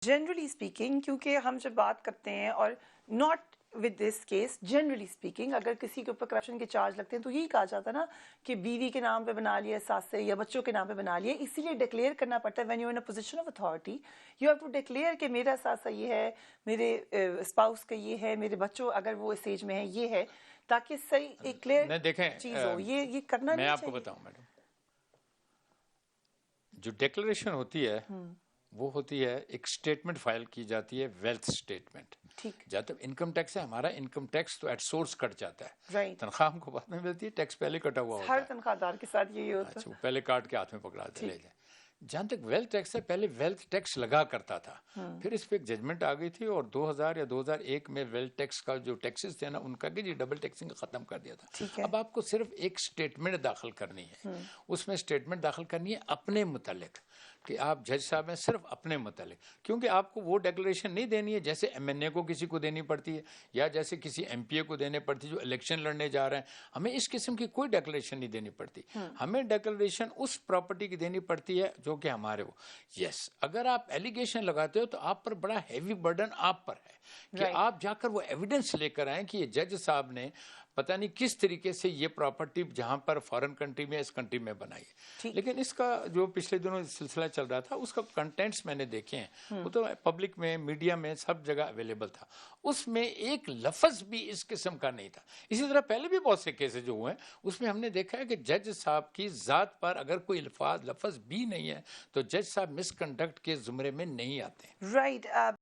Generally speaking, کیونکہ ہم جب بات کرتے ہیں اور not with this case, generally speaking اگر کسی کے اوپر کرپشن کے چارج لگتے ہیں تو یہی کہا جاتا ہے نا کہ بیوی کے نام پہ بنا لیا ساس سے یا بچوں کے نام پہ بنا لیا. اسی لیے ڈکلیئر کرنا پڑتا ہے when you in a position of authority you have to declare کہ میرا ساسا یہ ہے، میرے اسپاؤس کا یہ ہے، میرے بچوں اگر وہ اس ایج میں ہے یہ ہے، تاکہ صحیح ایک کلیئر دیکھیں چیز ہو. یہ کرنا میں نہیں آپ کو چاہیے. بتاؤں میڈم، جو ڈیکلریشن ہوتی ہے وہ ہوتی ہے ایک اسٹیٹمنٹ فائل کی جاتی ہے، ویلتھ اسٹیٹمنٹ. ٹھیک. جہاں تک انکم ٹیکس ہے، ہمارا انکم ٹیکس تو ایٹ سورس کٹ جاتا ہے، رائٹ. تنخواہ ہم کو بعد میں ملتی ہے، ٹیکس پہلے کٹا ہوا ہوتا ہر ہے. تنخواہ دار کے ساتھ یہی ہوتا اچھا، وہ پہلے کاٹ کے ہاتھ میں پکڑا دے لے ٹھیک. جائے. جہاں تک ویلتھ ٹیکس ہے، پہلے ویلتھ ٹیکس لگا کرتا تھا، پھر اس پہ ایک ججمنٹ آ گئی تھی اور 2000 یا 2001 میں ویلتھ ٹیکس کا جو ٹیکسز تھے نا ان کا کہ جی ڈبل ٹیکسنگ ختم کر دیا تھا. ٹھیک ہے. اب آپ کو صرف ایک سٹیٹمنٹ داخل کرنی ہے، اس میں سٹیٹمنٹ داخل کرنی ہے اپنے متعلق، کہ آپ جج صاحب ہیں صرف اپنے متعلق، کیونکہ آپ کو وہ ڈیکلریشن نہیں دینی ہے جیسے ایم این اے کو کسی کو دینی پڑتی ہے یا جیسے کسی ایم پی اے کو دینے پڑتی ہے جو الیکشن لڑنے جا رہے ہیں. ہمیں اس قسم کی کوئی ڈیکلریشن نہیں دینی پڑتی. ہمیں ڈیکلریشن اس پراپرٹی کی دینی پڑتی ہے جو کہ ہمارے ہو. یس، اگر آپ ایلیگیشن لگاتے ہو تو آپ پر بڑا ہیوی برڈن آپ پر ہے کہ آپ جا کر وہ ایویڈنس لے کر آئیں کہ یہ جج صاحب نے پتہ نہیں کس طریقے سے یہ پراپرٹی جہاں پر فارن کنٹری میں اس کنٹری میں بنائی ہے. لیکن اس کا جو پچھلے دنوں سلسلہ چل رہا تھا اس کا کنٹینٹس میں نے دیکھے ہیں، وہ تو پبلک میں، میڈیا میں، سب جگہ اویلیبل تھا. اس میں ایک لفظ بھی اس قسم کا نہیں تھا. اسی طرح پہلے بھی بہت سے کیسز جو ہوئے ہیں اس میں ہم نے دیکھا ہے کہ جج صاحب کی ذات پر اگر کوئی لفظ بھی نہیں ہے تو جج صاحب مس کنڈکٹ کے زمرے میں نہیں آتے. رائٹ.